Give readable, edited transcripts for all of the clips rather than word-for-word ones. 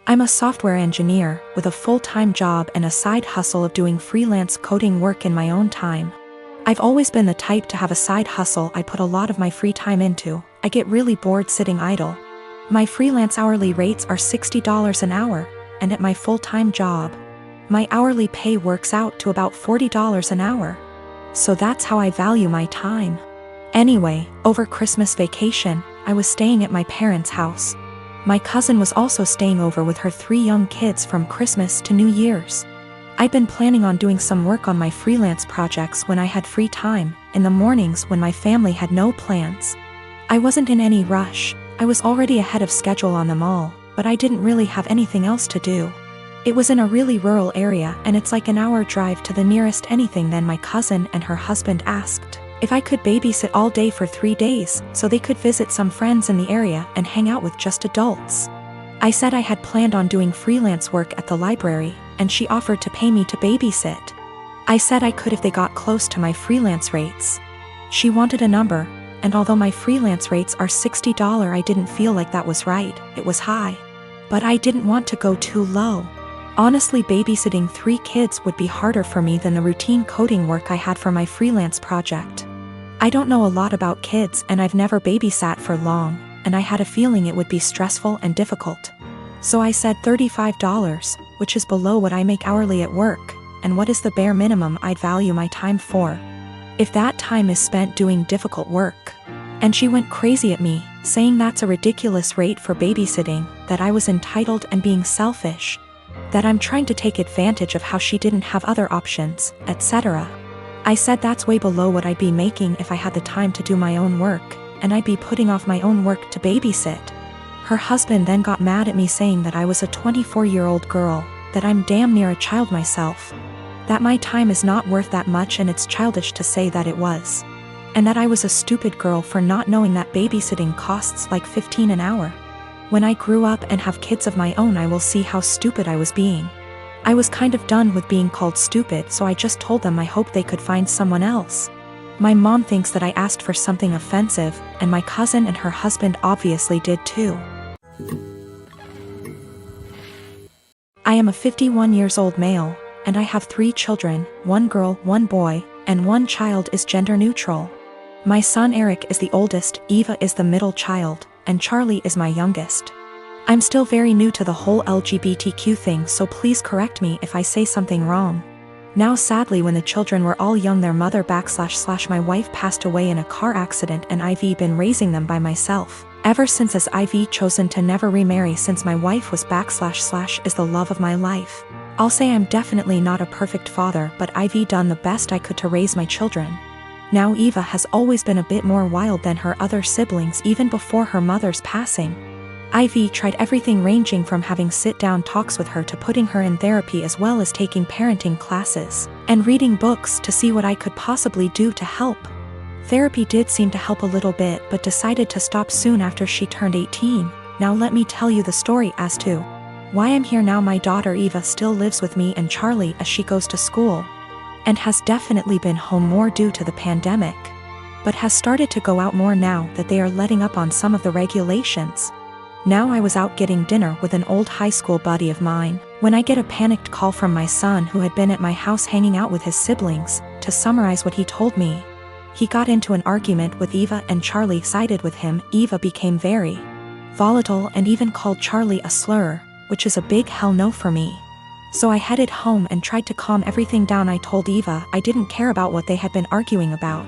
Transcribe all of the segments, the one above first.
I'm a software engineer with a full-time job and a side hustle of doing freelance coding work in my own time. I've always been the type to have a side hustle I put a lot of my free time into. I get really bored sitting idle. My freelance hourly rates are $60 an hour, and at my full-time job, my hourly pay works out to about $40 an hour. So that's how I value my time. Anyway, over Christmas vacation, I was staying at my parents' house. My cousin was also staying over with her 3 young kids from Christmas to New Year's. I'd been planning on doing some work on my freelance projects when I had free time, in the mornings when my family had no plans. I wasn't in any rush. I was already ahead of schedule on them all, but I didn't really have anything else to do. It was in a really rural area and it's like an hour drive to the nearest anything. Then my cousin and her husband asked if I could babysit all day for 3 days so they could visit some friends in the area and hang out with just adults. I said I had planned on doing freelance work at the library, and she offered to pay me to babysit. I said I could if they got close to my freelance rates. She wanted a number, and although my freelance rates are $60, I didn't feel like that was right. It was high. But I didn't want to go too low. Honestly, babysitting 3 kids would be harder for me than the routine coding work I had for my freelance project. I don't know a lot about kids and I've never babysat for long, and I had a feeling it would be stressful and difficult. So I said $35, which is below what I make hourly at work, and what is the bare minimum I'd value my time for, if that time is spent doing difficult work. And she went crazy at me, saying that's a ridiculous rate for babysitting, that I was entitled and being selfish, that I'm trying to take advantage of how she didn't have other options, etc. I said that's way below what I'd be making if I had the time to do my own work, and I'd be putting off my own work to babysit. Her husband then got mad at me, saying that I was a 24-year-old girl, that I'm damn near a child myself, that my time is not worth that much and it's childish to say that it was, and that I was a stupid girl for not knowing that babysitting costs like $15 an hour. When I grew up and have kids of my own, I will see how stupid I was being. I was kind of done with being called stupid, so I just told them I hope they could find someone else. My mom thinks that I asked for something offensive, and my cousin and her husband obviously did too. I am a 51 years old male, and I have 3 children, 1 girl, 1 boy, and 1 child is gender neutral. My son Eric is the oldest, Eva is the middle child, and Charlie is my youngest. I'm still very new to the whole LGBTQ thing, so please correct me if I say something wrong. Now sadly, when the children were all young, their mother / my wife passed away in a car accident, and I've been raising them by myself ever since, as I've chosen to never remarry since my wife was / is the love of my life. I'll say I'm definitely not a perfect father, but I've done the best I could to raise my children. Now Eva has always been a bit more wild than her other siblings, even before her mother's passing. I've tried everything, ranging from having sit-down talks with her to putting her in therapy, as well as taking parenting classes and reading books to see what I could possibly do to help. Therapy did seem to help a little bit, but decided to stop soon after she turned 18. Now let me tell you the story as to why I'm here now. My daughter Eva still lives with me and Charlie as she goes to school, and has definitely been home more due to the pandemic, but has started to go out more now that they are letting up on some of the regulations. Now I was out getting dinner with an old high school buddy of mine when I get a panicked call from my son, who had been at my house hanging out with his siblings. To summarize what he told me, he got into an argument with Eva and Charlie sided with him. Eva became very volatile and even called Charlie a slur, which is a big hell no for me. So I headed home and tried to calm everything down. I told Eva I didn't care about what they had been arguing about,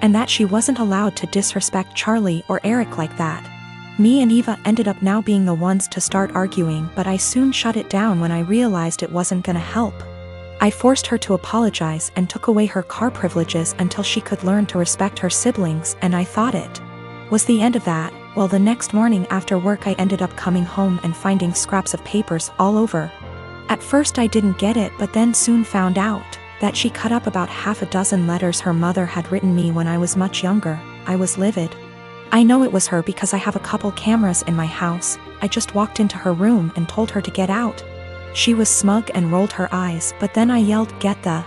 and that she wasn't allowed to disrespect Charlie or Eric like that. Me and Eva ended up now being the ones to start arguing, but I soon shut it down when I realized it wasn't gonna help. I forced her to apologize and took away her car privileges until she could learn to respect her siblings, and I thought it was the end of that. Well, the next morning after work, I ended up coming home and finding scraps of papers all over. At first I didn't get it, but then soon found out that she cut up about half a dozen letters her mother had written me when I was much younger. I was livid. I know it was her because I have a couple cameras in my house. I just walked into her room and told her to get out. She was smug and rolled her eyes, but then I yelled, "Get the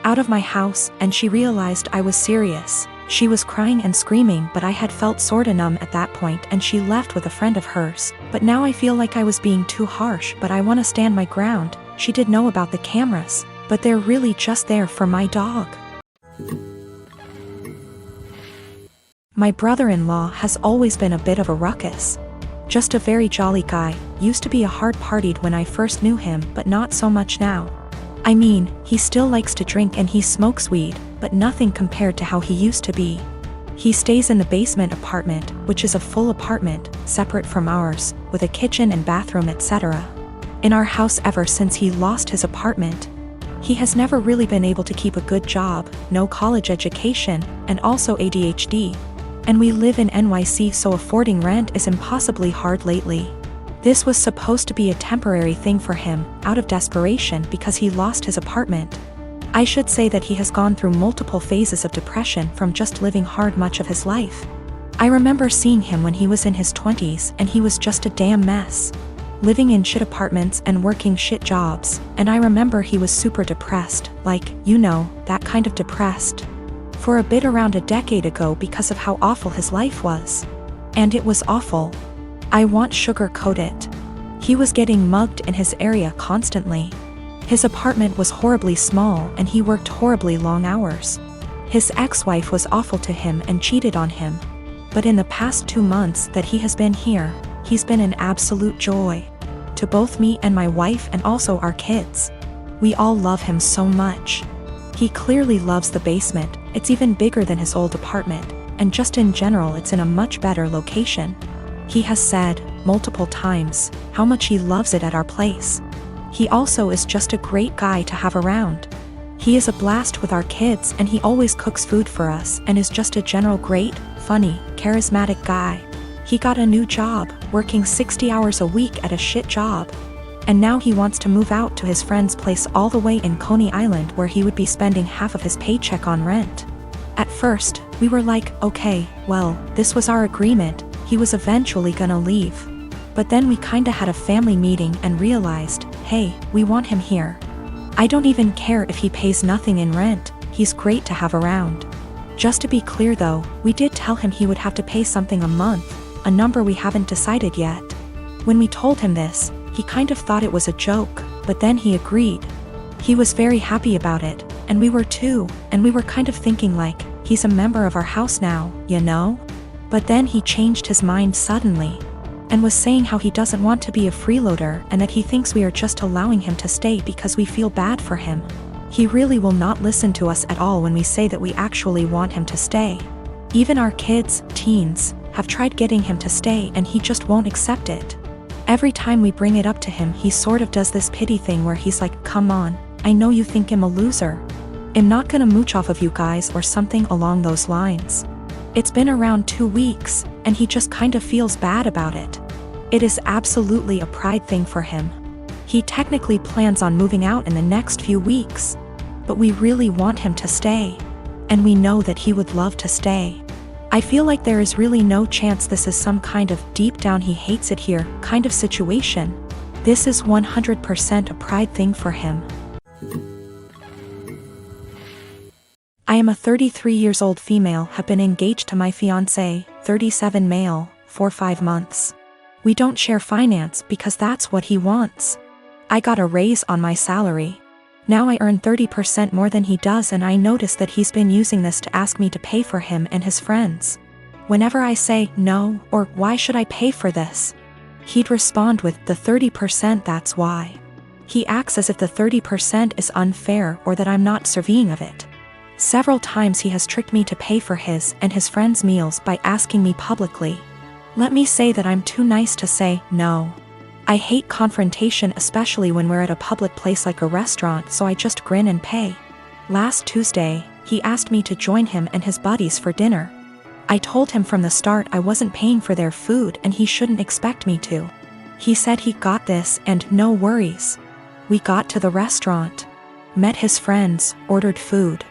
out of my house," and she realized I was serious. She was crying and screaming, but I had felt sorta numb at that point, and she left with a friend of hers. But now I feel like I was being too harsh, but I wanna stand my ground. She did know about the cameras, but they're really just there for my dog. My brother-in-law has always been a bit of a ruckus. Just a very jolly guy, used to be a hard-partied when I first knew him, but not so much now. I mean, he still likes to drink and he smokes weed, but nothing compared to how he used to be. He stays in the basement apartment, which is a full apartment, separate from ours, with a kitchen and bathroom, etc. In our house ever since he lost his apartment. He has never really been able to keep a good job, no college education, and also ADHD. And we live in NYC, so affording rent is impossibly hard lately. This was supposed to be a temporary thing for him, out of desperation because he lost his apartment. I should say that he has gone through multiple phases of depression from just living hard much of his life. I remember seeing him when he was in his 20s and he was just a damn mess. Living in shit apartments and working shit jobs, and I remember he was super depressed, like, you know, that kind of depressed. For a bit around a decade ago because of how awful his life was. And it was awful. I won't sugarcoat it. He was getting mugged in his area constantly. His apartment was horribly small and he worked horribly long hours. His ex-wife was awful to him and cheated on him. But in the past 2 months that he has been here, he's been an absolute joy. To both me and my wife and also our kids. We all love him so much. He clearly loves the basement, it's even bigger than his old apartment, and just in general it's in a much better location. He has said, multiple times, how much he loves it at our place. He also is just a great guy to have around. He is a blast with our kids and he always cooks food for us and is just a general great, funny, charismatic guy. He got a new job, working 60 hours a week at a shit job. And now he wants to move out to his friend's place all the way in Coney Island where he would be spending half of his paycheck on rent. At first, we were like, okay, well, this was our agreement, he was eventually gonna leave. But then we kinda had a family meeting and realized, hey, we want him here. I don't even care if he pays nothing in rent, he's great to have around. Just to be clear though, we did tell him he would have to pay something a month, a number we haven't decided yet. When we told him this, he kind of thought it was a joke, but then he agreed. He was very happy about it, and we were too, and we were kind of thinking like, he's a member of our house now, you know? But then he changed his mind suddenly, and was saying how he doesn't want to be a freeloader and that he thinks we are just allowing him to stay because we feel bad for him. He really will not listen to us at all when we say that we actually want him to stay. Even our kids, teens, have tried getting him to stay and he just won't accept it. Every time we bring it up to him he sort of does this pity thing where he's like, come on, I know you think I'm a loser. I'm not gonna mooch off of you guys or something along those lines. It's been around 2 weeks, and he just kind of feels bad about it. It is absolutely a pride thing for him. He technically plans on moving out in the next few weeks. But we really want him to stay. And we know that he would love to stay. I feel like there is really no chance this is some kind of deep down he hates it here kind of situation. This is 100% a pride thing for him. I am a 33 years old female, have been engaged to my fiancé, 37 male, for 5 months. We don't share finance because that's what he wants. I got a raise on my salary. Now I earn 30% more than he does, and I notice that he's been using this to ask me to pay for him and his friends. Whenever I say no, or why should I pay for this? He'd respond with the 30%, that's why. He acts as if the 30% is unfair or that I'm not surveying of it. Several times he has tricked me to pay for his and his friends' meals by asking me publicly. Let me say that I'm too nice to say no. I hate confrontation, especially when we're at a public place like a restaurant, so I just grin and pay. Last Tuesday, he asked me to join him and his buddies for dinner. I told him from the start I wasn't paying for their food and he shouldn't expect me to. He said he got this and no worries. We got to the restaurant, met his friends, ordered food.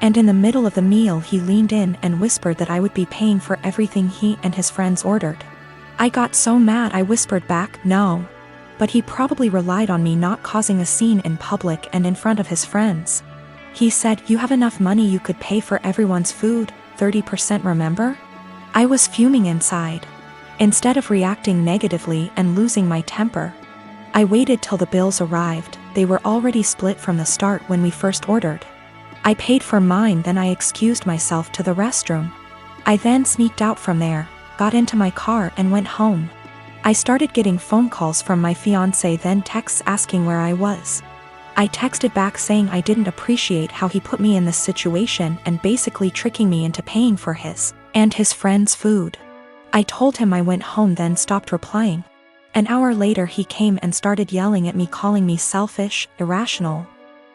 And in the middle of the meal he leaned in and whispered that I would be paying for everything he and his friends ordered. I got so mad I whispered back, no. But he probably relied on me not causing a scene in public and in front of his friends. He said, you have enough money, you could pay for everyone's food, 30%, remember? I was fuming inside. Instead of reacting negatively and losing my temper, I waited till the bills arrived. They were already split from the start when we first ordered. I paid for mine, then I excused myself to the restroom. I then sneaked out from there, got into my car and went home. I started getting phone calls from my fiancé, then texts asking where I was. I texted back saying I didn't appreciate how he put me in this situation and basically tricking me into paying for his and his friend's food. I told him I went home, then stopped replying. An hour later he came and started yelling at me, calling me selfish, irrational,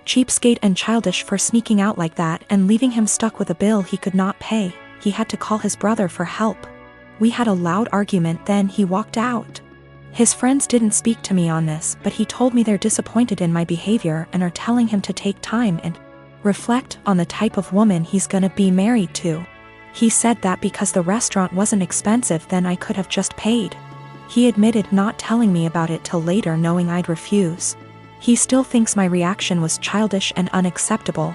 cheapskate and childish for sneaking out like that and leaving him stuck with a bill he could not pay. He had to call his brother for help. We had a loud argument, then he walked out. His friends didn't speak to me on this, but he told me they're disappointed in my behavior and are telling him to take time and reflect on the type of woman he's gonna be married to. He said that because the restaurant wasn't expensive, then I could have just paid. He admitted not telling me about it till later, knowing I'd refuse. He still thinks my reaction was childish and unacceptable.